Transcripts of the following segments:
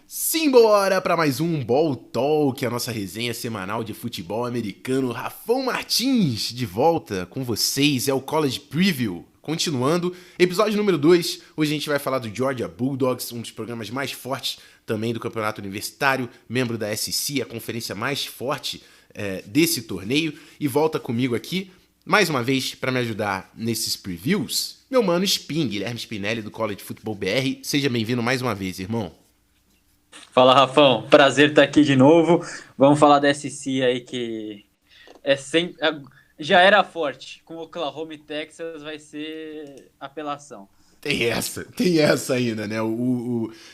Simbora para mais um Ball Talk, a nossa resenha semanal de futebol americano. Rafão Martins de volta com vocês, é o College Preview. Continuando, episódio número 2, hoje a gente vai falar do Georgia Bulldogs, um dos programas mais fortes também do campeonato universitário, membro da SEC, a conferência mais forte desse torneio. E volta comigo aqui, mais uma vez, para me ajudar nesses previews, meu mano Spin, Guilherme Spinelli do College Football BR. Seja bem-vindo mais uma vez, irmão. Fala, Rafão. Prazer estar aqui de novo. Vamos falar da SEC aí, que já era forte. Com Oklahoma e Texas vai ser apelação. Tem essa ainda, né?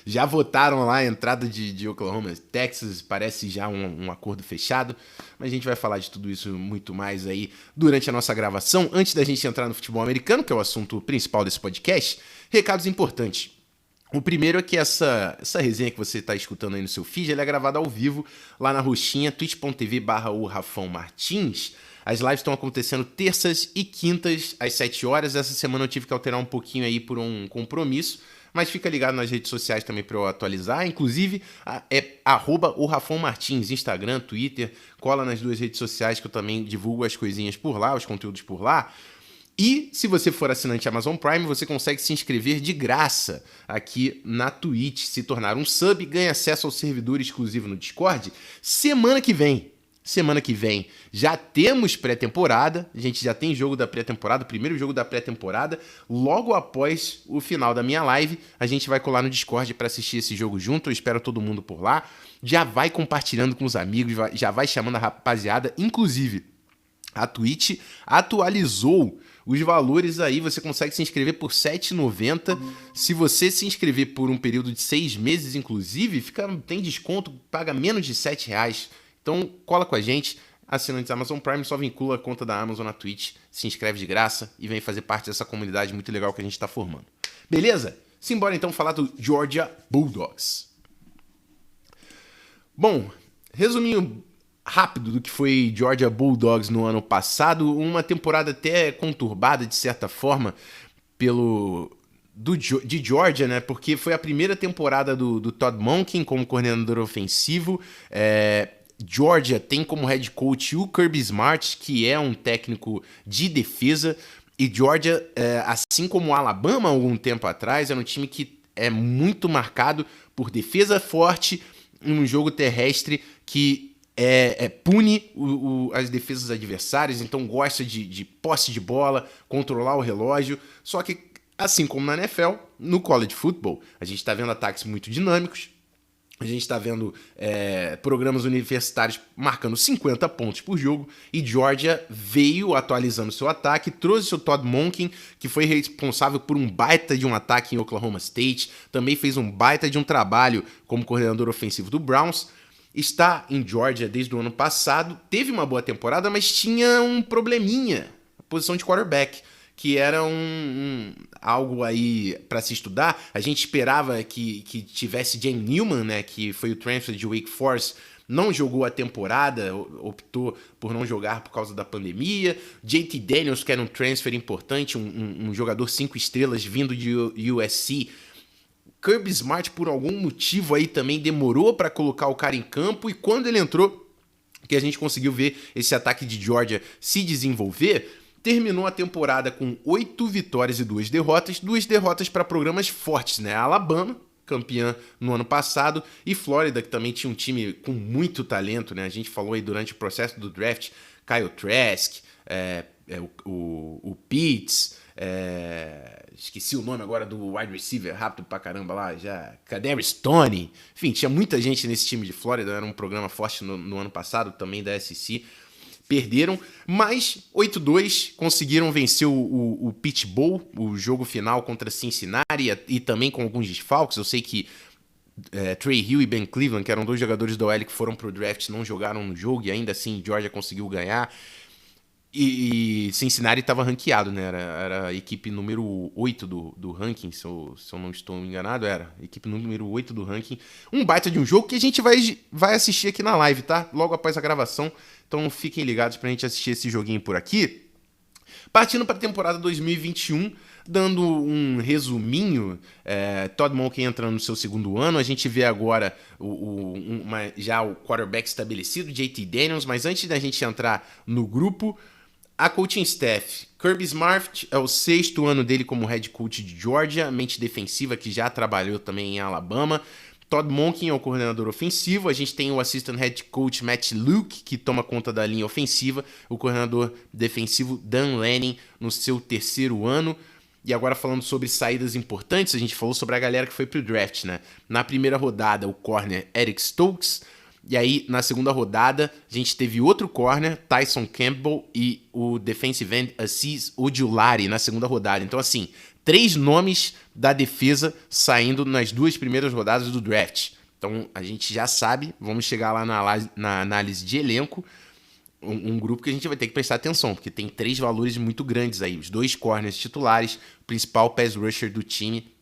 Já votaram lá a entrada de Oklahoma, Texas, parece já um acordo fechado, mas a gente vai falar de tudo isso muito mais aí durante a nossa gravação. Antes da gente entrar no futebol americano, que é o assunto principal desse podcast, recados importantes. O primeiro é que essa resenha que você está escutando aí no seu feed, ela é gravada ao vivo lá na roxinha, twitch.tv/Rafão-Martins. As lives estão acontecendo terças e quintas às 7 horas. Essa semana eu tive que alterar um pouquinho aí por um compromisso, mas fica ligado nas redes sociais também para eu atualizar. Inclusive, é @Rafão-Martins, Instagram, Twitter. Cola nas duas redes sociais que eu também divulgo as coisinhas por lá, os conteúdos por lá. E se você for assinante Amazon Prime, você consegue se inscrever de graça aqui na Twitch, se tornar um sub e ganha acesso ao servidor exclusivo no Discord. Semana que vem já temos pré-temporada, a gente já tem jogo da pré-temporada, o primeiro jogo da pré-temporada. Logo após o final da minha live, a gente vai colar no Discord para assistir esse jogo junto. Eu espero todo mundo por lá. Já vai compartilhando com os amigos, já vai chamando a rapaziada. Inclusive, a Twitch atualizou os valores aí, você consegue se inscrever por R$ 7,90. Se você se inscrever por um período de 6 meses, inclusive, tem desconto, paga menos de R$ 7,00. Então, cola com a gente, assinantes Amazon Prime, só vincula a conta da Amazon na Twitch, se inscreve de graça e vem fazer parte dessa comunidade muito legal que a gente está formando. Beleza? Simbora então falar do Georgia Bulldogs. Bom, resuminho rápido do que foi Georgia Bulldogs no ano passado, uma temporada até conturbada de certa forma de Georgia, né? Porque foi a primeira temporada do Todd Monken como coordenador ofensivo. Georgia tem como head coach o Kirby Smart, que é um técnico de defesa, e Georgia, assim como Alabama algum tempo atrás, era um time que é muito marcado por defesa forte, um jogo terrestre que pune as defesas adversárias, então gosta de posse de bola, controlar o relógio. Só que, assim como na NFL, no college football, a gente está vendo ataques muito dinâmicos, a gente está vendo programas universitários marcando 50 pontos por jogo, e Georgia veio atualizando seu ataque, trouxe o Todd Monken, que foi responsável por um baita de um ataque em Oklahoma State, também fez um baita de um trabalho como coordenador ofensivo do Browns. Está em Georgia desde o ano passado, teve uma boa temporada, mas tinha um probleminha, a posição de quarterback, que era algo aí para se estudar. A gente esperava que tivesse James Newman, né, que foi o transfer de Wake Forest, não jogou a temporada, optou por não jogar por causa da pandemia. JT Daniels, que era um transfer importante, um jogador 5 estrelas vindo de USC. Kirby Smart, por algum motivo aí também demorou para colocar o cara em campo, e quando ele entrou, que a gente conseguiu ver esse ataque de Georgia se desenvolver, terminou a temporada com 8 vitórias e 2 derrotas para programas fortes, né? Alabama, campeã no ano passado, e Flórida, que também tinha um time com muito talento, né? A gente falou aí durante o processo do draft, Kyle Trask, o Pitts, esqueci o nome agora do wide receiver, rápido pra caramba lá, já, Kadarius Toney. Enfim, tinha muita gente nesse time de Flórida, era um programa forte no ano passado, também da SEC. Perderam, mas 8-2 conseguiram vencer o Peach Bowl, o jogo final contra Cincinnati, e também com alguns desfalques. Eu sei que Trey Hill e Ben Cleveland, que eram 2 jogadores da OL que foram pro draft, não jogaram no jogo, e ainda assim Georgia conseguiu ganhar. E Cincinnati estava ranqueado, né? Era a equipe número 8 do ranking, se eu não estou enganado, era a equipe número 8 do ranking. Um baita de um jogo que a gente vai assistir aqui na live, tá? Logo após a gravação. Então fiquem ligados pra gente assistir esse joguinho por aqui. Partindo para a temporada 2021, dando um resuminho, Todd Monken entrando no seu segundo ano, a gente vê agora já o quarterback estabelecido, JT Daniels, mas antes da gente entrar no grupo, a coaching staff. Kirby Smart é o 6º ano dele como head coach de Georgia, mente defensiva que já trabalhou também em Alabama. Todd Monken é o coordenador ofensivo. A gente tem o assistant head coach Matt Luke, que toma conta da linha ofensiva. O coordenador defensivo Dan Lanning no seu 3º ano. E agora falando sobre saídas importantes, a gente falou sobre a galera que foi pro draft, né? Na primeira rodada, o corner Eric Stokes. E aí, na segunda rodada, a gente teve outro corner, Tyson Campbell, e o defensive end Aziz Ojulari na segunda rodada. Então, assim, 3 nomes da defesa saindo nas 2 primeiras rodadas do draft. Então, a gente já sabe, vamos chegar lá na análise de elenco, um grupo que a gente vai ter que prestar atenção, porque tem 3 valores muito grandes aí. Os 2 corners titulares, o principal pass rusher do time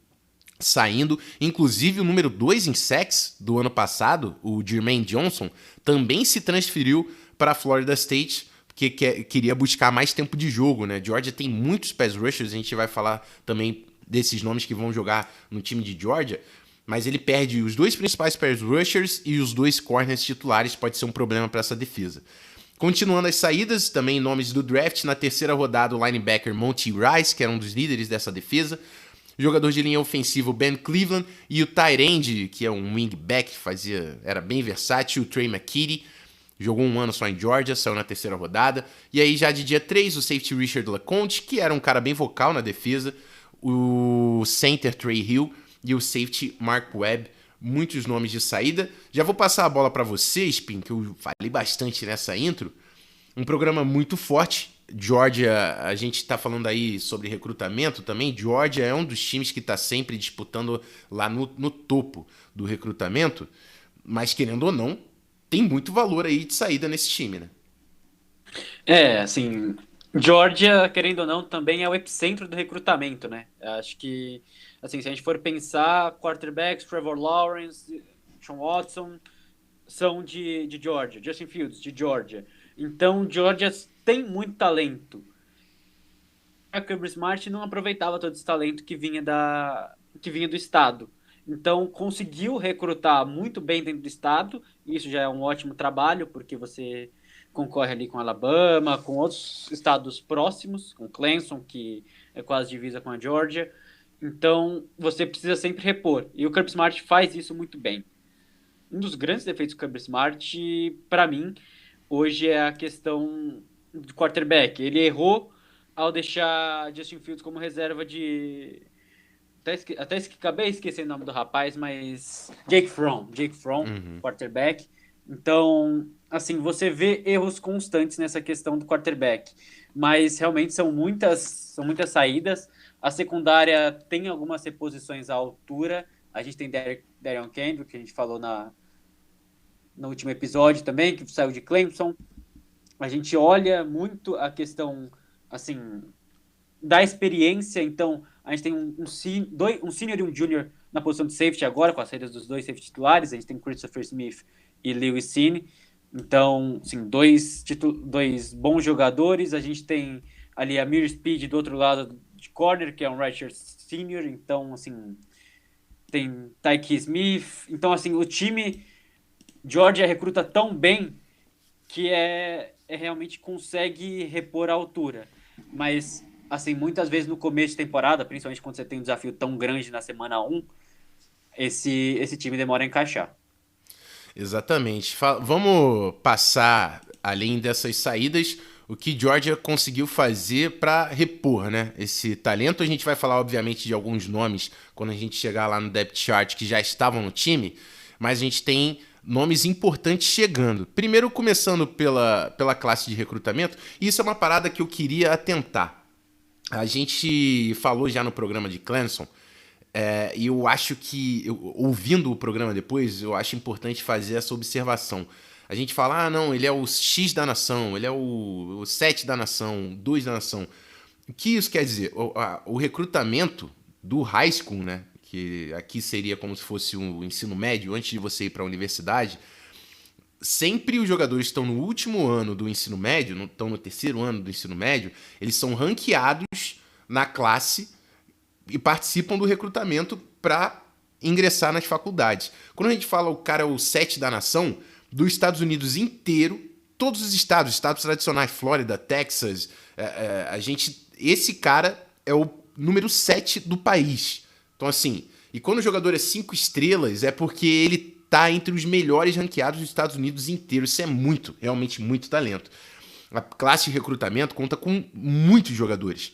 saindo, inclusive o número 2 em sacks do ano passado, o Jermaine Johnson, também se transferiu para a Florida State, porque queria buscar mais tempo de jogo, né? Georgia tem muitos pass rushers, a gente vai falar também desses nomes que vão jogar no time de Georgia, mas ele perde os 2 principais pass rushers e os 2 corners titulares, pode ser um problema para essa defesa. Continuando as saídas, também nomes do draft, na 3ª rodada o linebacker Monty Rice, que era um dos líderes dessa defesa, jogador de linha ofensiva Ben Cleveland e o tight end, que é um wingback, era bem versátil, o Trey McKitty, jogou 1 ano só em Georgia, saiu na 3ª rodada. E aí já de dia 3, o safety Richard LeCounte, que era um cara bem vocal na defesa, o center Trey Hill e o safety Mark Webb, muitos nomes de saída. Já vou passar a bola para você, Spin, que eu falei bastante nessa intro. Um programa muito forte. Georgia, a gente está falando aí sobre recrutamento também. Georgia é um dos times que está sempre disputando lá no topo do recrutamento, mas querendo ou não, tem muito valor aí de saída nesse time, né? Assim, Georgia, querendo ou não, também é o epicentro do recrutamento, né? Acho que, assim, se a gente for pensar, quarterbacks, Trevor Lawrence, Sean Watson, são de Georgia, Justin Fields, de Georgia. Então, Georgia tem muito talento. A Kirby Smart não aproveitava todo esse talento que vinha do estado. Então, conseguiu recrutar muito bem dentro do estado. Isso já é um ótimo trabalho, porque você concorre ali com Alabama, com outros estados próximos, com Clemson, que é quase divisa com a Georgia. Então, você precisa sempre repor. E o Kirby Smart faz isso muito bem. Um dos grandes defeitos do Kirby Smart, para mim, hoje é a questão do quarterback. Ele errou ao deixar Justin Fields como reserva de... Acabei esquecendo o nome do rapaz, mas... Jake Fromm, quarterback. Então, assim, você vê erros constantes nessa questão do quarterback. Mas, realmente, são muitas saídas. A secundária tem algumas reposições à altura. A gente tem Darion Kendrick, que a gente falou no último episódio também, que saiu de Clemson. A gente olha muito a questão, assim, da experiência. Então, a gente tem um senior e um junior na posição de safety agora, com as saídas dos 2 safety titulares. A gente tem Christopher Smith e Lewis Cine. Então, assim, dois bons jogadores. A gente tem ali a Amir Speed do outro lado de corner, que é um redshirt senior. Então, assim, tem Tyke Smith. Então, assim, o time Georgia recruta tão bem que realmente consegue repor a altura. Mas, assim, muitas vezes no começo de temporada, principalmente quando você tem um desafio tão grande na semana 1, esse time demora a encaixar. Exatamente. Vamos passar, além dessas saídas, o que Georgia conseguiu fazer para repor, né, esse talento. A gente vai falar, obviamente, de alguns nomes quando a gente chegar lá no depth chart que já estavam no time, mas a gente tem nomes importantes chegando. Primeiro, começando pela classe de recrutamento, e isso é uma parada que eu queria atentar. A gente falou já no programa de Clemson, e eu acho que, ouvindo o programa depois, eu acho importante fazer essa observação. A gente fala, não, ele é o X da nação, ele é o 7 da nação, 2 da nação. O que isso quer dizer? O recrutamento do high school, né, que aqui seria como se fosse o ensino médio, antes de você ir para a universidade, sempre os jogadores estão no último ano do ensino médio, estão no 3º ano do ensino médio, eles são ranqueados na classe e participam do recrutamento para ingressar nas faculdades. Quando a gente fala o cara é o 7 da nação, dos Estados Unidos inteiro, todos os estados tradicionais, Flórida, Texas, esse cara é o número 7 do país. Então, assim, e quando o jogador é 5 estrelas, é porque ele tá entre os melhores ranqueados dos Estados Unidos inteiro. Isso é muito, realmente muito talento. A classe de recrutamento conta com muitos jogadores.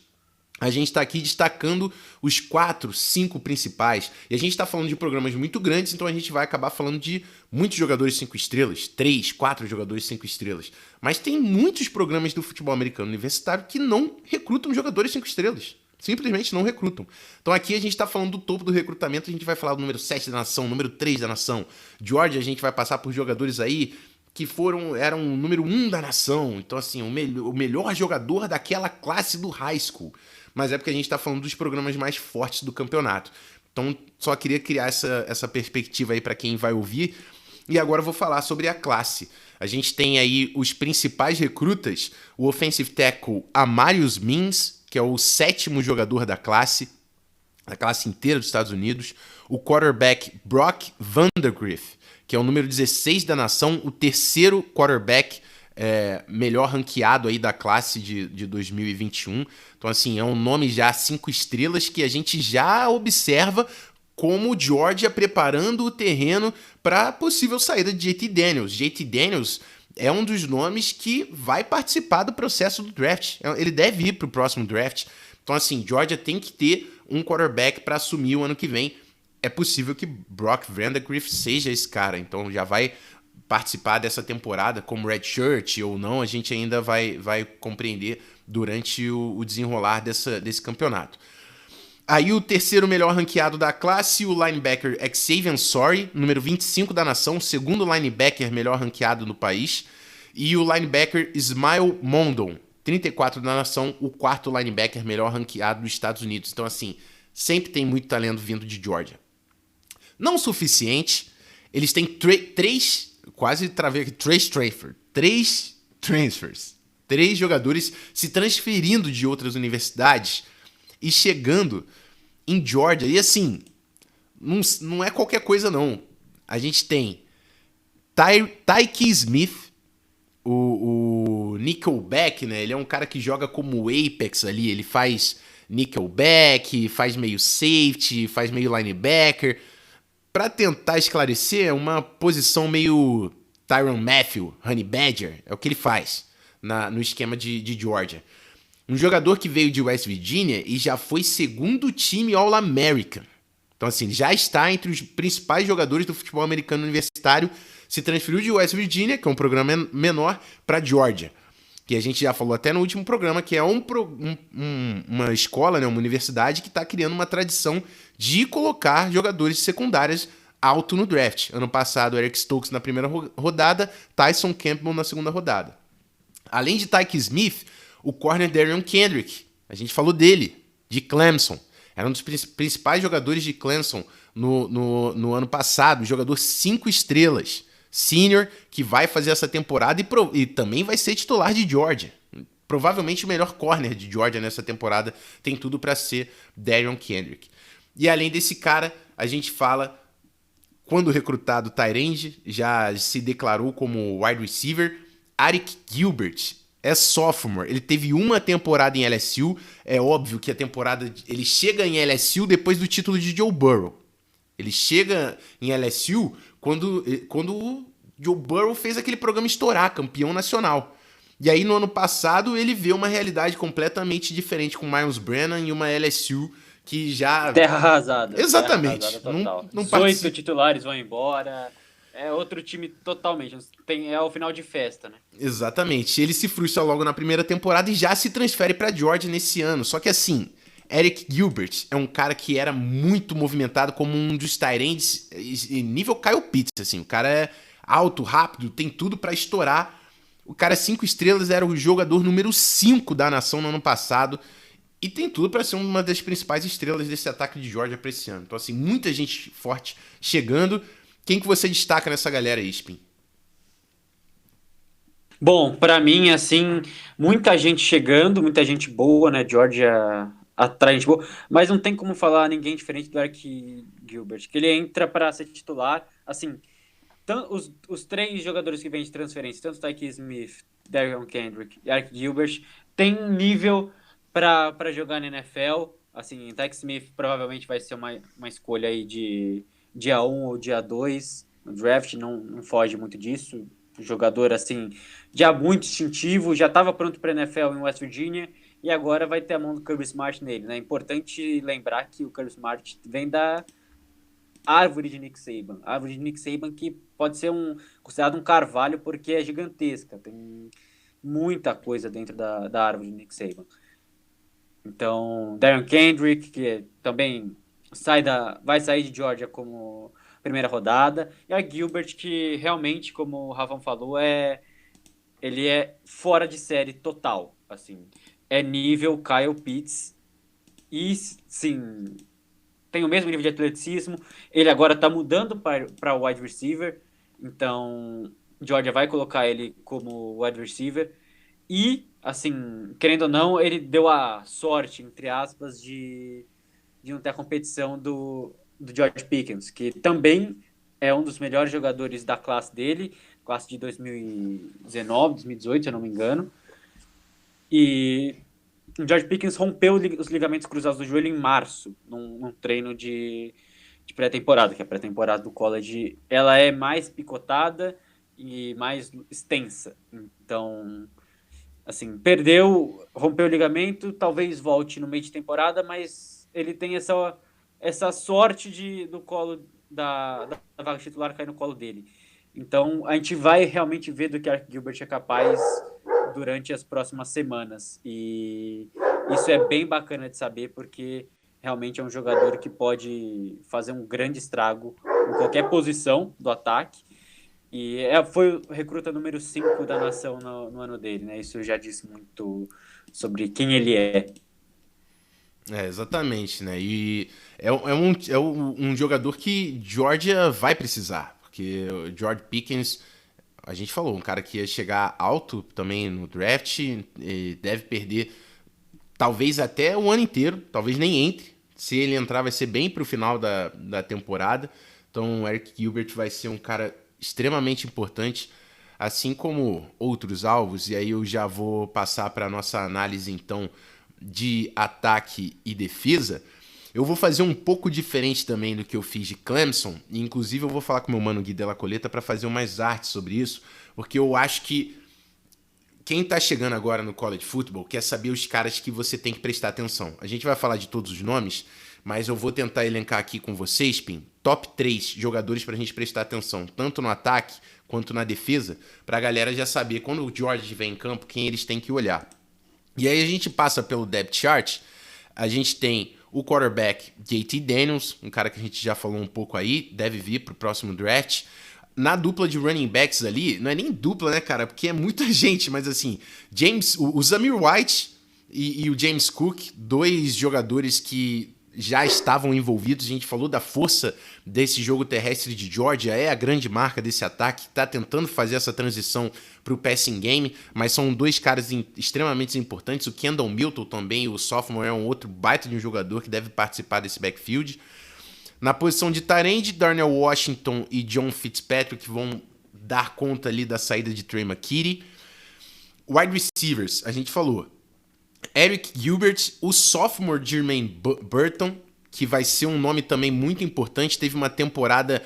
A gente está aqui destacando os 4, 5 principais. E a gente está falando de programas muito grandes, então a gente vai acabar falando de muitos jogadores 5 estrelas, 3, 4 jogadores 5 estrelas. Mas tem muitos programas do futebol americano universitário que não recrutam jogadores 5 estrelas. Simplesmente não recrutam. Então aqui a gente está falando do topo do recrutamento, a gente vai falar do número 7 da nação, número 3 da nação. Georgia, a gente vai passar por jogadores aí que eram o número 1 da nação. Então, assim, o melhor jogador daquela classe do high school. Mas é porque a gente está falando dos programas mais fortes do campeonato. Então, só queria criar essa perspectiva aí para quem vai ouvir. E agora eu vou falar sobre a classe. A gente tem aí os principais recrutas, o offensive tackle Amarius Mims, que é o 7º jogador da classe inteira dos Estados Unidos. O quarterback Brock Vandagriff, que é o número 16 da nação, o 3º quarterback melhor ranqueado aí da classe de 2021. Então, assim, é um nome já 5 estrelas que a gente já observa como o Georgia preparando o terreno para a possível saída de JT Daniels. JT Daniels é um dos nomes que vai participar do processo do draft. Ele deve ir para o próximo draft. Então, assim, Georgia tem que ter um quarterback para assumir o ano que vem. É possível que Brock Vandagriff seja esse cara. Então, já vai participar dessa temporada como redshirt ou não, a gente ainda vai compreender durante o desenrolar desse campeonato. Aí o 3º melhor ranqueado da classe, o linebacker Xavier Sorry, número 25 da nação, o 2º linebacker melhor ranqueado no país, e o linebacker Ismael Mondon, 34 da nação, o 4º linebacker melhor ranqueado dos Estados Unidos. Então, assim, sempre tem muito talento vindo de Georgia. Não o suficiente, eles têm quase travei aqui, 3 transfers. 3 jogadores se transferindo de outras universidades e chegando em Georgia. E assim, não é qualquer coisa não. A gente tem Tyke Smith, o nickelback, né? Ele é um cara que joga como apex ali. Ele faz nickelback, faz meio safety, faz meio linebacker. Para tentar esclarecer, é uma posição meio Tyrann Mathieu, Honey Badger, é o que ele faz no esquema de Georgia. Um jogador que veio de West Virginia e já foi 2º time All-American. Então, assim, já está entre os principais jogadores do futebol americano universitário, se transferiu de West Virginia, que é um programa menor, para Georgia. Que a gente já falou até no último programa, que é uma escola, né, uma universidade que está criando uma tradição de colocar jogadores secundárias alto no draft. Ano passado, Eric Stokes na primeira rodada, Tyson Campbell na segunda rodada. Além de Tyke Smith, o corner Darion Kendrick, a gente falou dele, de Clemson. Era um dos principais jogadores de Clemson no ano passado, jogador 5 estrelas. Senior, que vai fazer essa temporada e também vai ser titular de Georgia. Provavelmente o melhor corner de Georgia nessa temporada, tem tudo para ser Darion Kendrick. E além desse cara, a gente fala, quando recrutado tight end, já se declarou como wide receiver, Arik Gilbert. É sophomore, ele teve uma temporada em LSU, é óbvio que ele chega em LSU depois do título de Joe Burrow. Ele chega em LSU quando o Joe Burrow fez aquele programa estourar, campeão nacional. E aí, no ano passado, ele vê uma realidade completamente diferente com Miles Brennan e uma LSU que já... Terra arrasada. Exatamente. Terra arrasada total. Não 18 titulares vão embora. É outro time totalmente. É o final de festa, né? Exatamente. Ele se frustra logo na primeira temporada e já se transfere para Georgia nesse ano. Só que assim... Arik Gilbert é um cara que era muito movimentado como um dos tight ends nível Kyle Pitts, assim. O cara é alto, rápido, tem tudo pra estourar. O cara é 5 estrelas, era o jogador número 5 da nação no ano passado e tem tudo pra ser uma das principais estrelas desse ataque de Georgia pra esse ano. Então, assim, muita gente forte chegando. Quem que você destaca nessa galera aí, Spin? Bom, pra mim, assim, muita gente chegando, muita gente boa, né? Georgia atraente, boa, mas não tem como falar ninguém diferente do Eric Gilbert, que ele entra para ser titular, assim, os três jogadores que vêm de transferência, tanto Tyke Smith, Darion Kendrick e Eric Gilbert, tem nível para jogar na NFL, assim, Tyke Smith provavelmente vai ser uma escolha aí de dia 1 ou dia 2 no draft, não foge muito disso, jogador, assim, já muito instintivo, já estava pronto para a NFL em West Virginia, e agora vai ter a mão do Kirby Smart nele, né? É importante lembrar que o Kirby Smart vem da árvore de Nick Saban. Árvore de Nick Saban que pode ser considerado um carvalho porque é gigantesca. Tem muita coisa dentro da árvore de Nick Saban. Então, Darren Kendrick, que também vai sair de Georgia como primeira rodada. E a Gilbert, que realmente, como o Rafa falou, ele é fora de série total. Assim, é nível Kyle Pitts. E, sim, tem o mesmo nível de atleticismo. Ele agora está mudando para wide receiver. Então, Georgia vai colocar ele como wide receiver. E, assim, querendo ou não, ele deu a sorte, entre aspas, de não ter a competição do George Pickens, que também é um dos melhores jogadores da classe dele, classe de 2019, 2018, se eu não me engano. E o George Pickens rompeu os ligamentos cruzados do joelho em março, num treino de pré-temporada, que a pré-temporada do college ela é mais picotada e mais extensa. Então, assim, rompeu o ligamento, talvez volte no meio de temporada, mas ele tem essa sorte do colo da vaga titular cair no colo dele. Então, a gente vai realmente ver do que a Gilbert é capaz durante as próximas semanas. E isso é bem bacana de saber, porque realmente é um jogador que pode fazer um grande estrago em qualquer posição do ataque. E foi o recruta número 5 da nação no ano dele, né? Isso já diz muito sobre quem ele é. Exatamente, né? E é um jogador que Georgia vai precisar, porque o George Pickens, a gente falou, um cara que ia chegar alto também no draft, e deve perder talvez até o ano inteiro, talvez nem entre. Se ele entrar, vai ser bem pro final da temporada. Então, o Eric Gilbert vai ser um cara extremamente importante, assim como outros alvos. E aí eu já vou passar para nossa análise, então, de ataque e defesa. Eu vou fazer um pouco diferente também do que eu fiz de Clemson. E, inclusive, eu vou falar com meu mano Gui Della Coleta para fazer umas artes sobre isso, porque eu acho que quem tá chegando agora no college football quer saber os caras que você tem que prestar atenção. A gente vai falar de todos os nomes, mas eu vou tentar elencar aqui com vocês, Pim, top 3 jogadores pra gente prestar atenção, tanto no ataque quanto na defesa, pra galera já saber quando o George estiver em campo quem eles têm que olhar. E aí a gente passa pelo depth chart, a gente tem o quarterback JT Daniels, um cara que a gente já falou um pouco aí, deve vir pro próximo draft. Na dupla de running backs ali, não é nem dupla, né, cara? Porque é muita gente, mas assim, o Zamir White e o James Cook, dois jogadores que já estavam envolvidos. A gente falou da força desse jogo terrestre de Georgia, é a grande marca desse ataque, está tentando fazer essa transição para o passing game, mas são dois caras extremamente importantes. O Kendall Milton também, o sophomore, é um outro baita de um jogador que deve participar desse backfield. Na posição de tight end, Darnell Washington e John Fitzpatrick vão dar conta ali da saída de Trey McKitty. Wide receivers, a gente falou. Eric Gilbert, o sophomore Jermaine Burton, que vai ser um nome também muito importante, teve uma temporada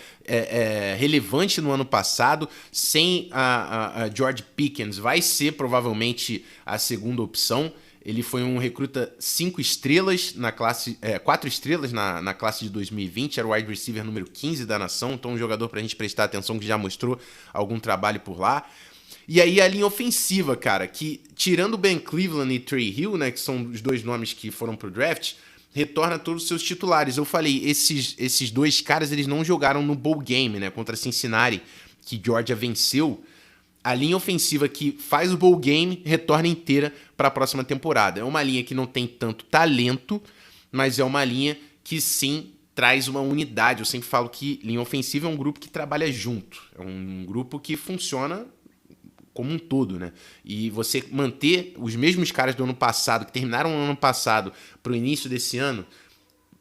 relevante no ano passado, sem a George Pickens, vai ser provavelmente a segunda opção. Ele foi um recruta 5 estrelas na classe, 4 estrelas na classe de 2020, era o wide receiver número 15 da nação, então um jogador pra gente prestar atenção que já mostrou algum trabalho por lá. E aí a linha ofensiva, cara, que tirando Ben Cleveland e Trey Hill, né, que são os dois nomes que foram pro draft, retorna todos os seus titulares. Eu falei, esses dois caras, eles não jogaram no bowl game, né, contra Cincinnati, que Georgia venceu. A linha ofensiva que faz o bowl game retorna inteira para a próxima temporada. É uma linha que não tem tanto talento, mas é uma linha que sim traz uma unidade. Eu sempre falo que linha ofensiva é um grupo que trabalha junto. É um grupo que funciona como um todo, né? E você manter os mesmos caras do ano passado, que terminaram o ano passado, para o início desse ano,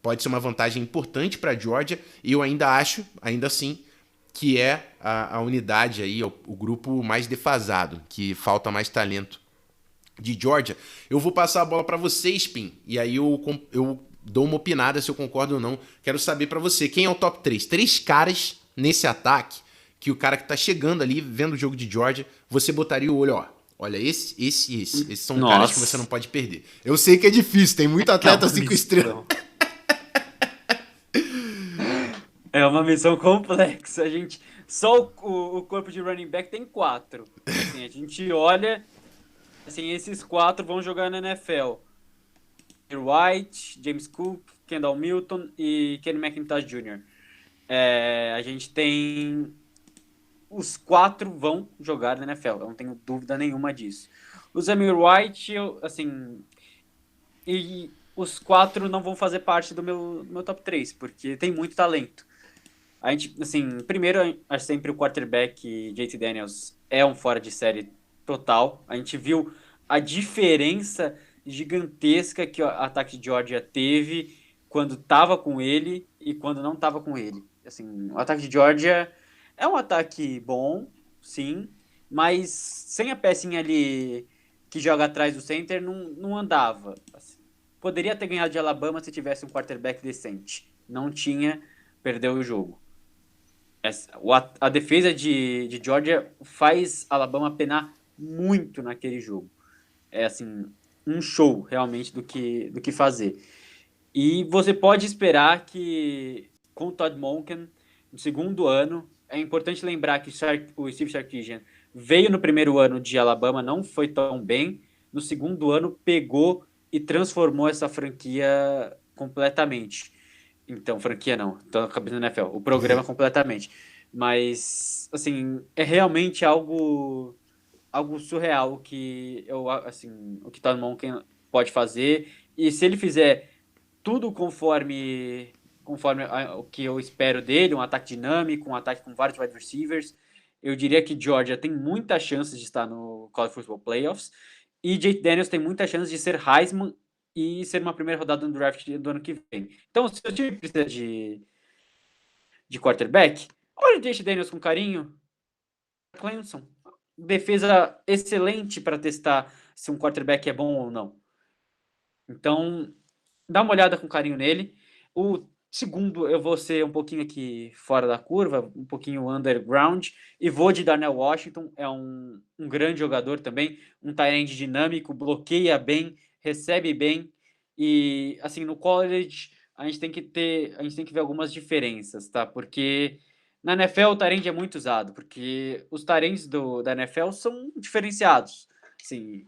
pode ser uma vantagem importante para a Georgia. E eu ainda acho, ainda assim, que é a unidade aí, o grupo mais defasado, que falta mais talento de Georgia. Eu vou passar a bola para você, Spin, e aí eu dou uma opinada se eu concordo ou não. Quero saber para você, quem é o top 3? Três caras nesse ataque, que o cara que tá chegando ali, vendo o jogo de Georgia, você botaria o olho, ó. Olha, esse. Esses são caras que você não pode perder. Eu sei que é difícil, tem muito atleta 5 estrelas. É uma missão complexa. A gente, só o corpo de running back tem 4. Assim, a gente olha, assim, esses 4 vão jogar na NFL. White, James Cook, Kendall Milton e Kenny McIntosh Jr. A gente tem... Os 4 vão jogar na NFL, eu não tenho dúvida nenhuma disso. O Zamir White, assim... E os 4 não vão fazer parte do meu top 3, porque tem muito talento. A gente, assim, primeiro, acho sempre o quarterback JT Daniels é um fora de série total. A gente viu a diferença gigantesca que o ataque de Georgia teve quando estava com ele e quando não estava com ele. Assim, o ataque de Georgia é um ataque bom, sim, mas sem a pecinha ali que joga atrás do center, não andava. Assim, poderia ter ganhado de Alabama se tivesse um quarterback decente. Não tinha, perdeu o jogo. A defesa de Georgia faz Alabama penar muito naquele jogo. É assim, um show realmente do que fazer. E você pode esperar que com o Todd Monken, no segundo ano, é importante lembrar que o Steve Sarkisian veio no primeiro ano de Alabama, não foi tão bem. No segundo ano, pegou e transformou essa franquia completamente. Então, franquia não, tô acabando na NFL, o programa completamente. Mas, assim, é realmente algo surreal o que Todd Monken pode fazer. E se ele fizer tudo conforme o que eu espero dele, um ataque dinâmico, um ataque com vários wide receivers, eu diria que Georgia tem muitas chances de estar no College Football Playoffs e Jake Daniels tem muitas chances de ser Heisman e ser uma primeira rodada no draft do ano que vem. Então, se o time precisa de quarterback, olha o Jake Daniels com carinho, Clemson, defesa excelente para testar se um quarterback é bom ou não. Então, dá uma olhada com carinho nele. O segundo, eu vou ser um pouquinho aqui fora da curva, um pouquinho underground, e vou de Darnell Washington. É um grande jogador também, um tight end dinâmico, bloqueia bem, recebe bem. E, assim, no college, a gente tem que ver algumas diferenças, tá? Porque na NFL o tight end é muito usado, porque os tight ends da NFL são diferenciados. Assim,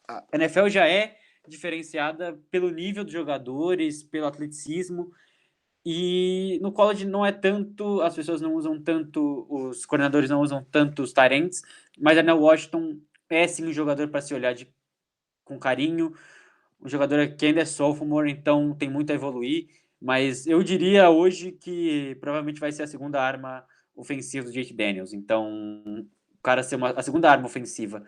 a NFL já é diferenciada pelo nível dos jogadores, pelo atleticismo, e no college não é tanto, as pessoas não usam tanto, os coordenadores não usam tanto os tight ends, mas a Daniel Washington é sim um jogador para se olhar com carinho, um jogador que ainda é sophomore, então tem muito a evoluir, mas eu diria hoje que provavelmente vai ser a segunda arma ofensiva do Jake Daniels, então o cara ser a segunda arma ofensiva,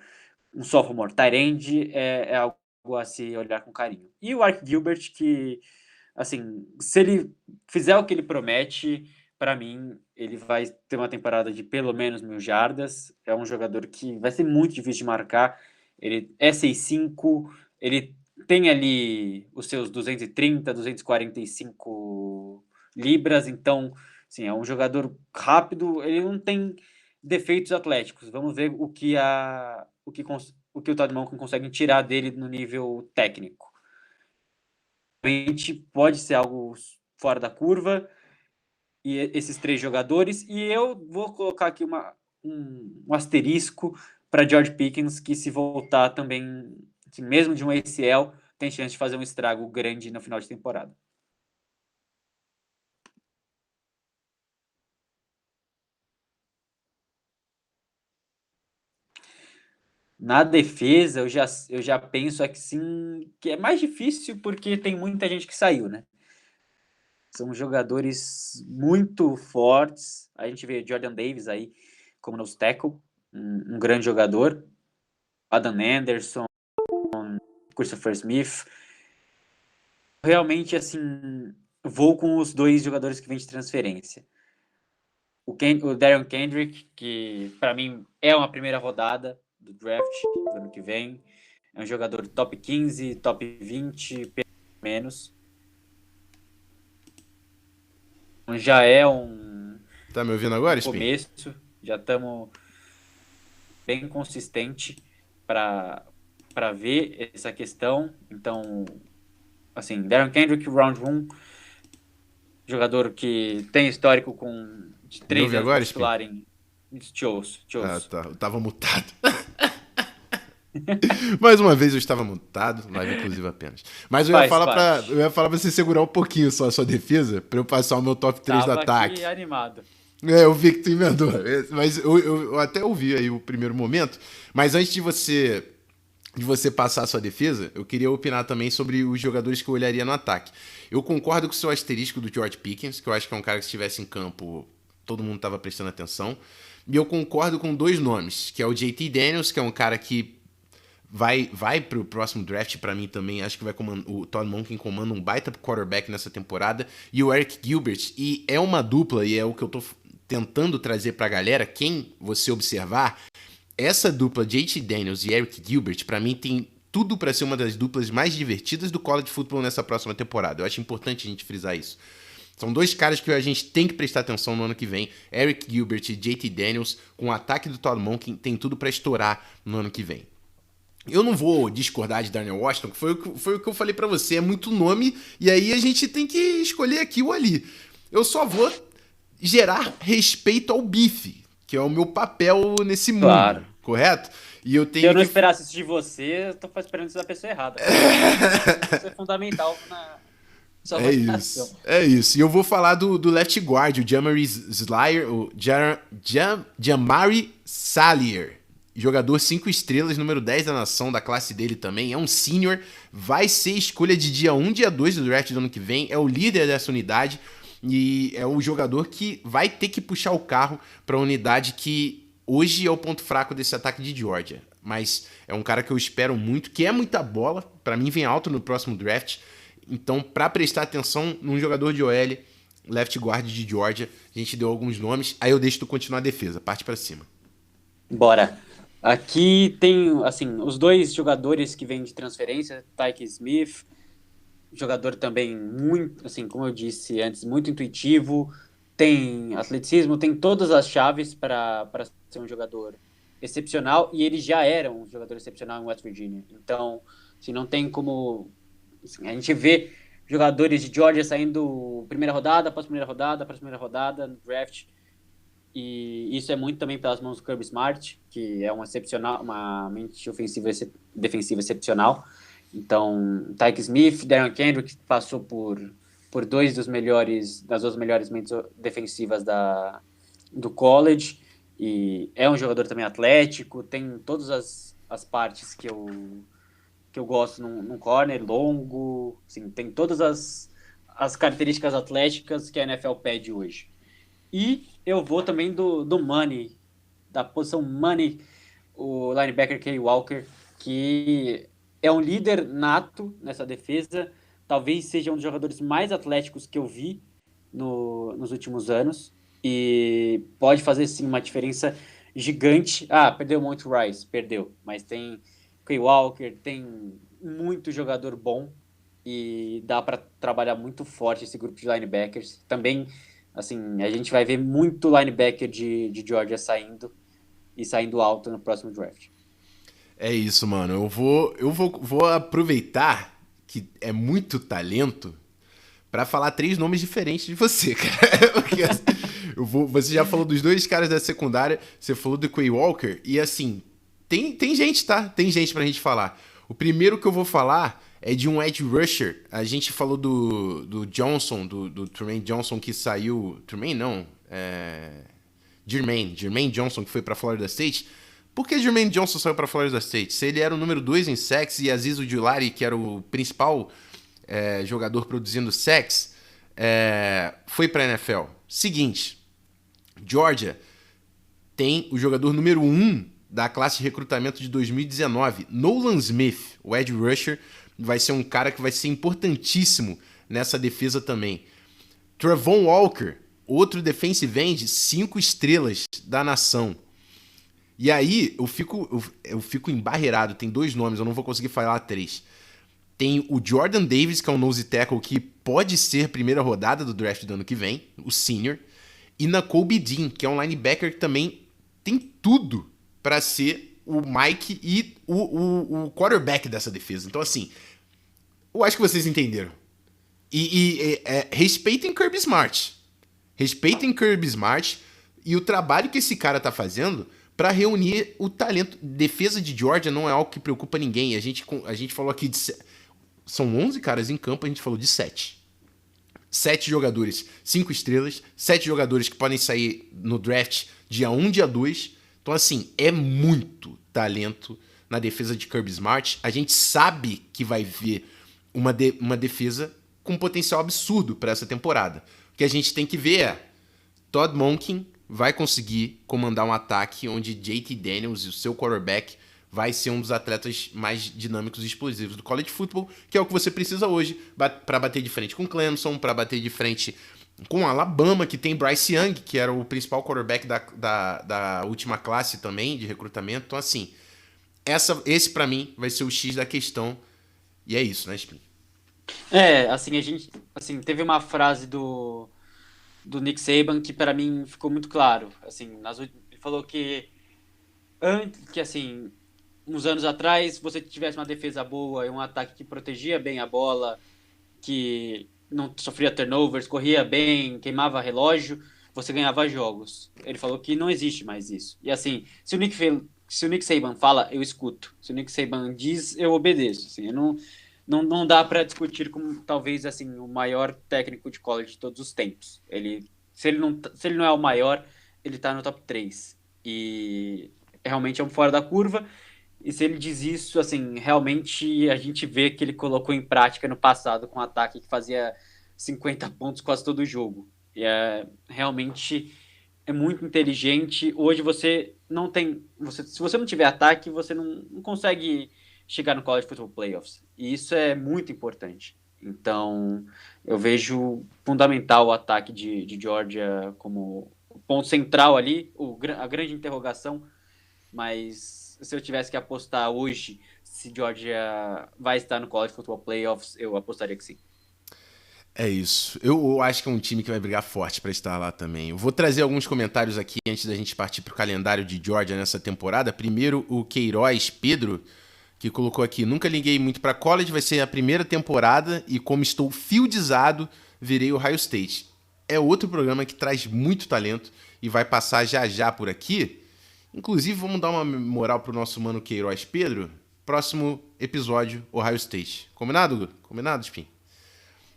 um sophomore tight end, é algo a se olhar com carinho. E o Ark Gilbert, que, assim, se ele fizer o que ele promete, para mim, ele vai ter uma temporada de pelo menos 1.000 jardas. É um jogador que vai ser muito difícil de marcar. Ele é 6'5", ele tem ali os seus 230, 245 libras, então, assim, é um jogador rápido, ele não tem defeitos atléticos. Vamos ver o que o Todd Monken consegue tirar dele no nível técnico. Realmente pode ser algo fora da curva, e esses 3 jogadores, e eu vou colocar aqui um asterisco para George Pickens, que se voltar também, assim, mesmo de um ACL, tem chance de fazer um estrago grande no final de temporada. Na defesa, eu já penso assim, que é mais difícil porque tem muita gente que saiu, né? São jogadores muito fortes. A gente vê Jordan Davis aí como nos tackle. um grande jogador. Adam Anderson, Christopher Smith. Realmente, assim, vou com os 2 jogadores que vêm de transferência. O Darion Kendrick, que para mim é uma primeira rodada do draft do ano que vem. É um jogador top 15, top 20, pelo menos. Já é Tá me ouvindo agora, Spin? começo, já estamos bem consistente para ver essa questão. Então, assim, Darren Kendrick, round 1, jogador que tem histórico de Me 3 ouve anos para agora, Spin? titular em shows. Ah, tá. Eu tava mutado. Mais uma vez eu estava mutado, live inclusive apenas. Mas Faz eu parte. ia falar pra você segurar um pouquinho só a sua defesa, pra eu passar o meu top 3 do Tava aqui ataque. animado. Eu vi que tu emendou. Mas eu até ouvi aí o primeiro momento. Mas antes de você passar a sua defesa, eu queria opinar também sobre os jogadores que eu olharia no ataque. Eu concordo com o seu asterisco do George Pickens, que eu acho que é um cara que se estivesse em campo, todo mundo estava prestando atenção. E eu concordo com 2 nomes, que é o JT Daniels, que é um cara que vai pro próximo draft para mim também. Acho que o Todd Monken comanda um baita quarterback nessa temporada. E o Eric Gilbert. E é uma dupla, e é o que eu tô tentando trazer pra galera. Quem você observar, essa dupla JT Daniels e Eric Gilbert, pra mim, tem tudo pra ser uma das duplas mais divertidas do college football nessa próxima temporada. Eu acho importante a gente frisar isso. São 2 caras que a gente tem que prestar atenção no ano que vem. Eric Gilbert e JT Daniels, com o ataque do Todd Monken, tem tudo pra estourar no ano que vem. Eu não vou discordar de Darnell Washington, que foi o que eu falei pra você. É muito nome, e aí a gente tem que escolher aqui ou ali. Eu só vou gerar respeito ao bife, que é o meu papel nesse mundo, Claro. correto? E eu Se eu tenho não que. esperasse isso de você, eu tô esperando isso da pessoa errada. Isso é fundamental na sua É avaliação. isso, é isso. E eu vou falar do left guard, o Jamari Slyer, Jamari Salyer. Jogador 5 estrelas, número 10 da nação, da classe dele também. É um senior, vai ser escolha de dia 1, dia 2 do draft do ano que vem. É o líder dessa unidade e é o jogador que vai ter que puxar o carro para a unidade que hoje é o ponto fraco desse ataque de Georgia. Mas é um cara que eu espero muito, que é muita bola. Para mim vem alto no próximo draft. Então, para prestar atenção num jogador de OL, left guard de Georgia, a gente deu alguns nomes. Aí eu deixo tu continuar a defesa. Parte para cima. Bora. Aqui tem, assim, os 2 jogadores que vêm de transferência, Tyke Smith, jogador também muito, assim, como eu disse antes, muito intuitivo, tem atleticismo, tem todas as chaves para ser um jogador excepcional, e ele já era um jogador excepcional em West Virginia. Então, assim, não tem como... Assim, a gente vê jogadores de Georgia saindo primeira rodada, após primeira rodada, após primeira rodada no draft, e isso é muito também pelas mãos do Kirby Smart, que é uma mente ofensiva e defensiva excepcional. Então, Tyke Smith, Darren Kendrick passou por 2 das 2 melhores mentes defensivas do college, e é um jogador também atlético, tem todas as partes que eu gosto num corner, longo, assim, tem todas as características atléticas que a NFL pede hoje. E eu vou também do Money, da posição Money, o linebacker Kay Walker, que é um líder nato nessa defesa, talvez seja um dos jogadores mais atléticos que eu vi nos últimos anos, e pode fazer sim uma diferença gigante. Ah, perdeu muito Rice, perdeu, mas tem Kay Walker, tem muito jogador bom, e dá para trabalhar muito forte esse grupo de linebackers. Também, assim, a gente vai ver muito linebacker de Georgia saindo alto no próximo draft. É isso, mano. Eu vou aproveitar que é muito talento pra falar 3 nomes diferentes de você, cara. Porque, você já falou dos 2 caras da secundária, você falou do Quay Walker, e assim, tem gente, tá? Tem gente pra gente falar. O primeiro que eu vou falar é de um edge rusher. A gente falou do Johnson, do Tremaine Johnson que saiu... Tremaine não, Jermaine Johnson, que foi pra Florida State. Por que Jermaine Johnson saiu pra Florida State? Se ele era o número 2 em sacks e Aziz Ujulari, que era o principal jogador produzindo sacks, foi pra NFL. Seguinte, Georgia tem o jogador número 1 da classe de recrutamento de 2019, Nolan Smith, o edge rusher, vai ser um cara que vai ser importantíssimo nessa defesa também. Travon Walker, outro defensive end, 5 estrelas da nação. E aí, eu fico embarreirado, tem 2 nomes, eu não vou conseguir falar 3. Tem o Jordan Davis, que é um nose tackle que pode ser primeira rodada do draft do ano que vem, o senior. E na Kobe Dean, que é um linebacker que também tem tudo para ser o Mike e o quarterback dessa defesa. Então, assim, eu acho que vocês entenderam. Respeitem Kirby Smart. Respeitem Kirby Smart e o trabalho que esse cara tá fazendo para reunir o talento. Defesa de Georgia não é algo que preocupa ninguém. A gente falou aqui de... São 11 caras em campo, a gente falou de 7. 7 jogadores, 5 estrelas, 7 jogadores que podem sair no draft dia 1, dia 2. Então, assim, é muito talento na defesa de Kirby Smart. A gente sabe que vai ver uma defesa com potencial absurdo para essa temporada. O que a gente tem que ver é Todd Monken vai conseguir comandar um ataque onde JT Daniels e o seu quarterback vai ser um dos atletas mais dinâmicos e explosivos do college football, que é o que você precisa hoje para bater de frente com Clemson, para bater de frente com Alabama, que tem Bryce Young, que era o principal quarterback da última classe também de recrutamento. Então, assim, esse para mim vai ser o X da questão. E é isso, né, Spin? Assim, a gente teve uma frase do Nick Saban que para mim ficou muito claro. Assim, ele falou que assim, uns anos atrás, se você tivesse uma defesa boa e um ataque que protegia bem a bola, que não sofria turnovers, corria bem, queimava relógio, você ganhava jogos. Ele falou que não existe mais isso. E assim, se o Nick Saban fala, eu escuto. Se o Nick Saban diz, eu obedeço. Assim, não dá para discutir com talvez assim o maior técnico de college de todos os tempos. Se ele não é o maior, ele tá no top 3. E realmente é um fora da curva. E se ele diz isso, assim, realmente a gente vê que ele colocou em prática no passado com um ataque que fazia 50 pontos quase todo jogo. E realmente é muito inteligente. Hoje você não tem... se você não tiver ataque, você não consegue chegar no College Football Playoffs. E isso é muito importante. Então, eu vejo fundamental o ataque de Georgia como ponto central ali, a grande interrogação. Mas se eu tivesse que apostar hoje se Georgia vai estar no College Football Playoffs, eu apostaria que sim. É isso. Eu acho que é um time que vai brigar forte para estar lá também. Eu vou trazer alguns comentários aqui antes da gente partir para o calendário de Georgia nessa temporada. Primeiro, o Queiroz Pedro, que colocou aqui: nunca liguei muito para college, vai ser a primeira temporada e como estou fieldizado, virei o Ohio State. É outro programa que traz muito talento e vai passar já por aqui. Inclusive, vamos dar uma moral pro nosso mano Queiroz Pedro. Próximo episódio, Ohio State. Combinado, Gu? Combinado, Spin?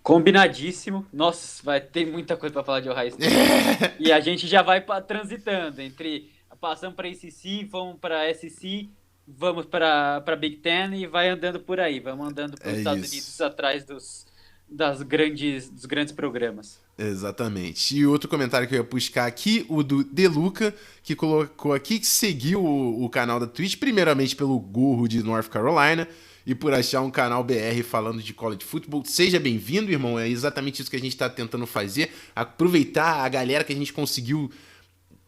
Combinadíssimo. Nossa, vai ter muita coisa para falar de Ohio State. E a gente já vai transitando entre... Passamos para ACC, vamos para SEC, vamos para Big Ten e vai andando por aí. Vamos andando para os Estados Unidos atrás dos grandes programas. Exatamente. E outro comentário que eu ia buscar aqui, o do Deluca, que colocou aqui que seguiu o canal da Twitch, primeiramente pelo gorro de North Carolina e por achar um canal BR falando de college football. Seja bem-vindo, irmão. É exatamente isso que a gente está tentando fazer. Aproveitar a galera que a gente conseguiu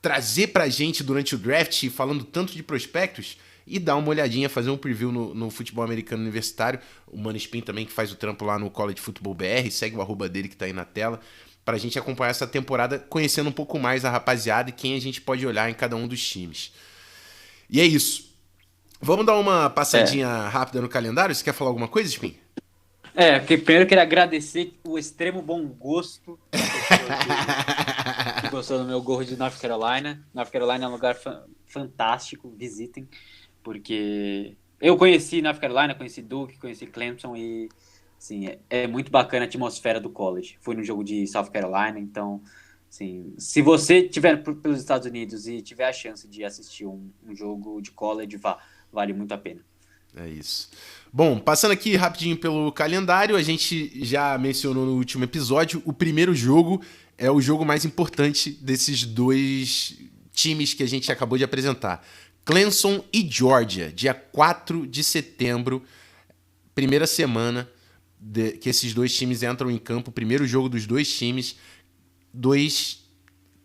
trazer pra gente durante o draft, falando tanto de prospectos, e dar uma olhadinha, fazer um preview no futebol americano universitário. O Mano Spin também, que faz o trampo lá no College Football BR, segue o arroba dele que tá aí na tela, pra gente acompanhar essa temporada, conhecendo um pouco mais a rapaziada e quem a gente pode olhar em cada um dos times. E é isso. Vamos dar uma passadinha rápida no calendário? Você quer falar alguma coisa, Spin? Porque primeiro eu queria agradecer o extremo bom gosto que gostou do meu gorro de North Carolina. North Carolina é um lugar fantástico, visitem, porque eu conheci North Carolina, conheci Duke, conheci Clemson e assim, é muito bacana a atmosfera do college. Fui no jogo de South Carolina, então assim, se você estiver pelos Estados Unidos e tiver a chance de assistir um jogo de college, vale muito a pena. É isso. Bom, passando aqui rapidinho pelo calendário, a gente já mencionou no último episódio, o primeiro jogo é o jogo mais importante desses dois times que a gente acabou de apresentar. Clemson e Georgia, dia 4 de setembro, primeira semana que esses dois times entram em campo, primeiro jogo dos dois times, dois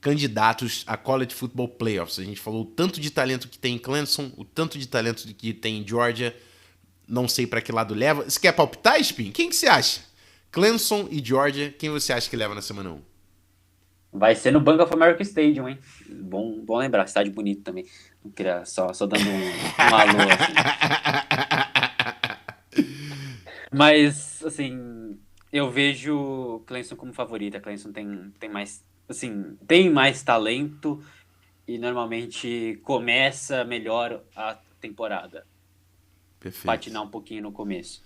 candidatos a College Football Playoffs. A gente falou o tanto de talento que tem em Clemson, o tanto de talento que tem em Georgia, não sei para que lado leva. Você quer palpitar, Spin? Quem que você acha? Clemson e Georgia, quem você acha que leva na semana 1? Vai ser no Bank of America Stadium, hein? Bom lembrar, estádio bonito também. Não queria só dando um alô, assim. Mas, assim, eu vejo o Clemson como favorita. Clemson tem mais, assim, tem mais talento e normalmente começa melhor a temporada. Perfeito. Patinar um pouquinho no começo.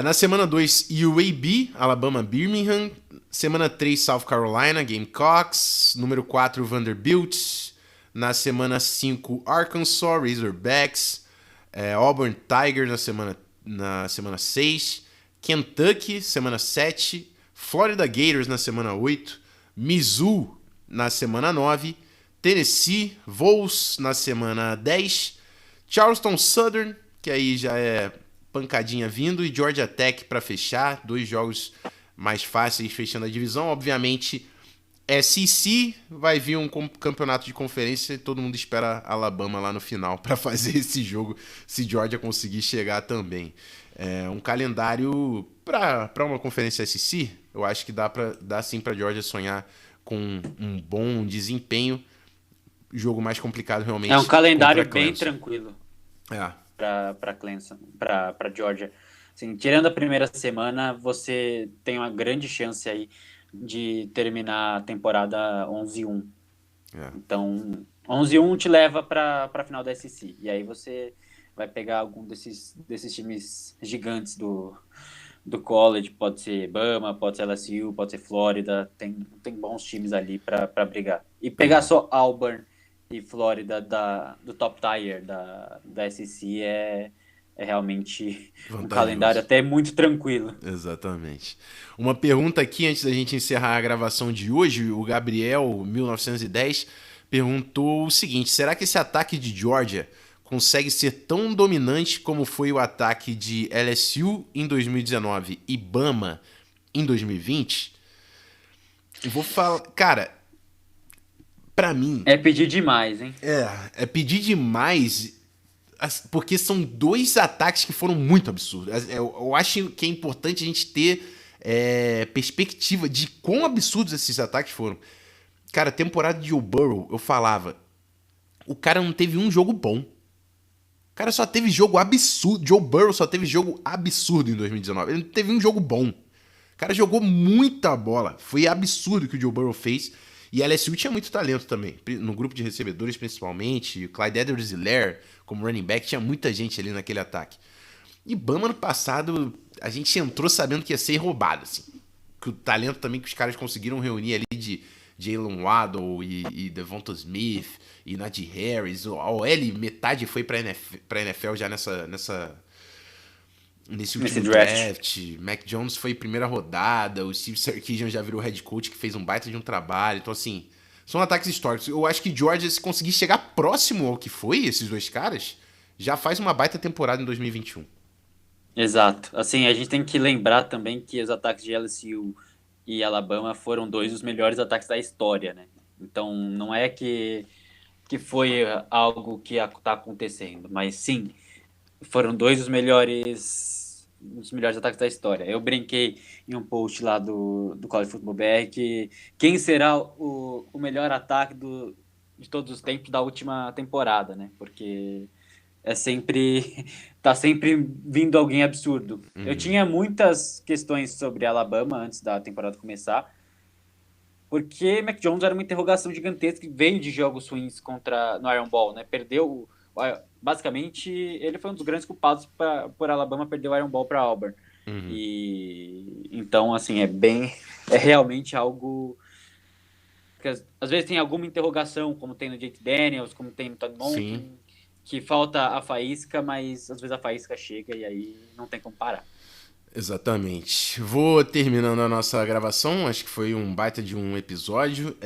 Na semana 2, UAB, Alabama, Birmingham. Semana 3, South Carolina, Gamecocks. Número 4, Vanderbilt. Na semana 5, Arkansas, Razorbacks. Auburn Tigers na semana 6. Kentucky, semana 7. Florida Gators na semana 8. Mizzou na semana 9. Tennessee Vols na semana 10. Charleston Southern, que aí já é pancadinha vindo, e Georgia Tech para fechar, 2 jogos mais fáceis fechando a divisão. Obviamente, SEC vai vir um campeonato de conferência e todo mundo espera Alabama lá no final para fazer esse jogo, se Georgia conseguir chegar também. Um calendário para uma conferência SEC, eu acho que dá sim para Georgia sonhar com um bom desempenho. O jogo mais complicado realmente é um calendário bem tranquilo. Para Clemson, para Georgia. Assim, tirando a primeira semana, você tem uma grande chance aí de terminar a temporada 11-1. Então, 11-1 te leva para a final da SEC. E aí você vai pegar algum desses times gigantes do college. Pode ser Bama, pode ser LSU, pode ser Flórida. Tem bons times ali para brigar. E pegar só Auburn e Flórida do top tier da SEC é realmente vantajoso. Um calendário até muito tranquilo. Exatamente. Uma pergunta aqui antes da gente encerrar a gravação de hoje, o Gabriel, 1910, perguntou o seguinte: será que esse ataque de Georgia consegue ser tão dominante como foi o ataque de LSU em 2019 e Bama em 2020? Eu vou falar, cara, pra mim... É pedir demais, hein? É pedir demais, porque são 2 ataques que foram muito absurdos. Eu acho que é importante a gente ter perspectiva de quão absurdos esses ataques foram. Cara, temporada de Joe Burrow, eu falava, o cara não teve um jogo bom. O cara só teve jogo absurdo. Joe Burrow só teve jogo absurdo em 2019. Ele não teve um jogo bom. O cara jogou muita bola. Foi absurdo o que o Joe Burrow fez. E a LSU tinha muito talento também, no grupo de recebedores principalmente. O Clyde Edwards-Helaire como running back, tinha muita gente ali naquele ataque. E Bama ano passado, a gente entrou sabendo que ia ser roubado, assim. Que o talento também que os caras conseguiram reunir ali de Jalen Waddle e Devonta Smith e Najee Harris. A OL, metade foi pra NFL já nesse último draft. Mac Jones foi primeira rodada. O Steve Sarkisian já virou head coach, que fez um baita de um trabalho. Então, assim, são ataques históricos. Eu acho que Georgia, se conseguir chegar próximo ao que foi esses 2 caras, já faz uma baita temporada em 2021. Exato. Assim, a gente tem que lembrar também que os ataques de LSU e Alabama foram 2 dos melhores ataques da história, né? Então, não é que foi algo que está acontecendo, mas sim, foram 2 dos melhores ataques da história. Eu brinquei em um post lá do College Football BR que quem será o melhor ataque de todos os tempos da última temporada, né? Porque tá sempre vindo alguém absurdo. Eu tinha muitas questões sobre Alabama antes da temporada começar, porque Mac Jones era uma interrogação gigantesca que veio de jogos ruins no Iron Bowl, né? Perdeu... Basicamente, ele foi um dos grandes culpados por Alabama perder o Iron Bowl para Auburn. E então, assim, é realmente algo que às vezes tem alguma interrogação, como tem no Jake Daniels, como tem no Todd Monken, que falta a faísca, mas às vezes a faísca chega e aí não tem como parar. Exatamente. Vou terminando a nossa gravação, acho que foi um baita de um episódio.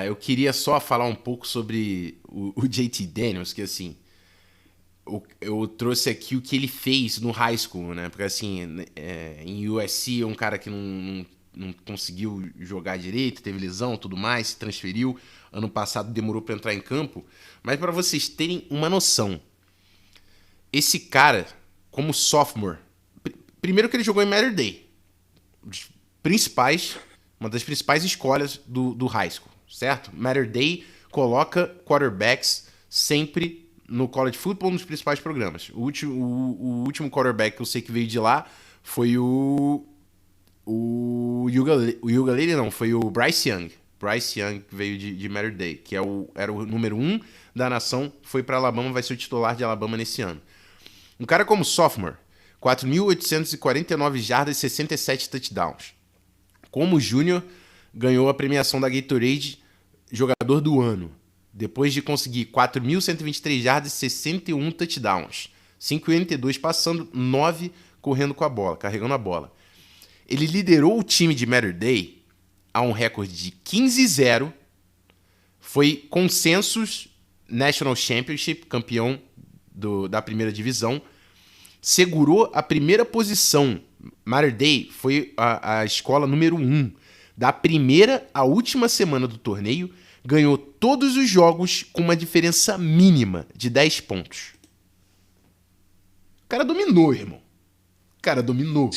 Eu queria só falar um pouco sobre o JT Daniels, que assim, eu trouxe aqui o que ele fez no high school, né? Porque assim, em USC é um cara que não conseguiu jogar direito, teve lesão, tudo mais, se transferiu. Ano passado demorou para entrar em campo. Mas para vocês terem uma noção, esse cara, como sophomore, primeiro que ele jogou em Mater Dei, uma das principais escolhas do high school, certo? Mater Dei coloca quarterbacks sempre no college football nos principais programas. O último quarterback que eu sei que veio de lá foi o Ugalele, não, foi o Bryce Young. Bryce Young que veio de Mater Dei, que era o número 1 da nação, foi para Alabama, vai ser o titular de Alabama nesse ano. Um cara como sophomore, 4.849 jardas e 67 touchdowns. Como júnior, ganhou a premiação da Gatorade Jogador do Ano, depois de conseguir 4.123 jardas e 61 touchdowns. 52 passando, 9 correndo com a bola, carregando a bola. Ele liderou o time de Mater Dei a um recorde de 15-0, foi consensus National Championship, campeão da primeira divisão, segurou a primeira posição. Mater Dei foi a escola número 1. Da primeira à última semana do torneio, ganhou todos os jogos com uma diferença mínima de 10 pontos. O cara dominou, irmão. O cara dominou.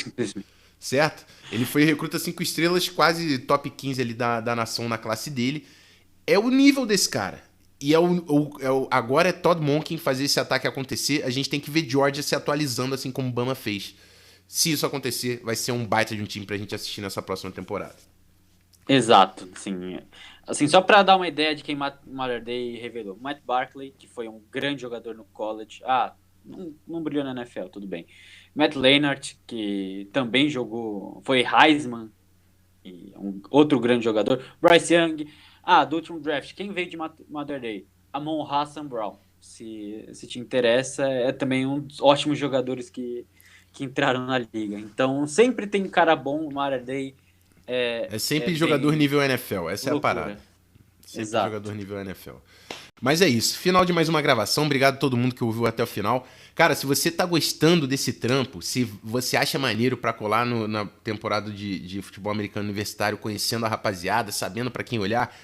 Certo? Ele foi recruta 5 estrelas, quase top 15 ali da nação na classe dele. É o nível desse cara. E agora é Todd Monken fazer esse ataque acontecer. A gente tem que ver Georgia se atualizando assim como o Bama fez. Se isso acontecer, vai ser um baita de um time pra gente assistir nessa próxima temporada. Exato, sim. Assim, só para dar uma ideia de quem Mater Dei revelou. Matt Barkley, que foi um grande jogador no college. Não brilhou na NFL, tudo bem. Matt Leinart, que também jogou, foi Heisman, e outro grande jogador. Bryce Young. Do último draft, quem veio de Mater Dei? Amon-Ra St. Brown. Se te interessa, é também um dos ótimos jogadores que entraram na liga. Então, sempre tem cara bom no Mater Dei. É sempre jogador nível NFL, essa loucura. É a parada. Sempre Exato. Jogador nível NFL. Mas é isso, final de mais uma gravação, obrigado a todo mundo que ouviu até o final. Cara, se você tá gostando desse trampo, se você acha maneiro pra colar na temporada de futebol americano universitário, conhecendo a rapaziada, sabendo pra quem olhar,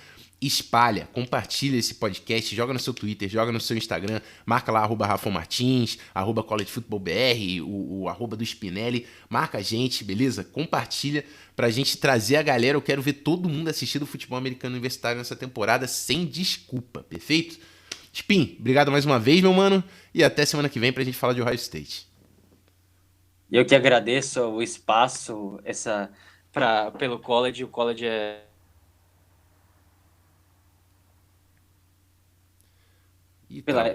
espalha, compartilha esse podcast, joga no seu Twitter, joga no seu Instagram, marca lá @RafaMartins, @CollegeFootballBR, o arroba do Spinelli, marca a gente, beleza? Compartilha pra gente trazer a galera, eu quero ver todo mundo assistindo futebol americano universitário nessa temporada sem desculpa, perfeito? Spin, obrigado mais uma vez, meu mano, e até semana que vem pra gente falar de Ohio State. Eu que agradeço o espaço pelo college, o college é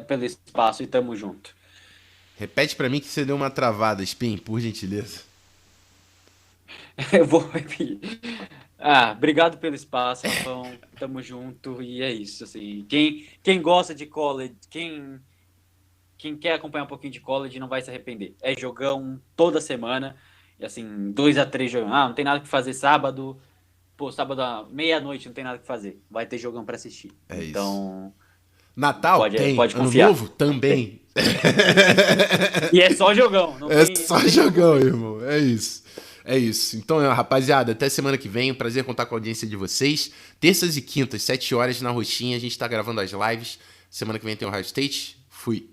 pelo espaço e tamo junto. Repete pra mim que você deu uma travada, Spin, por gentileza. Eu vou repetir. Obrigado pelo espaço, Rafão. Tamo junto e é isso. Assim, quem gosta de college, quem quer acompanhar um pouquinho de college não vai se arrepender. É jogão toda semana. E assim, 2 a 3 jogão. Não tem nada que fazer sábado. Sábado à meia-noite não tem nada que fazer. Vai ter jogão pra assistir. É então, isso. Natal pode confiar. Ano novo também. E é só jogão. Só jogão, irmão. É isso. É isso. Então, rapaziada, até semana que vem. Prazer contar com a audiência de vocês. Terças e quintas, 7 horas na roxinha. A gente tá gravando as lives. Semana que vem tem o Ohio State. Fui.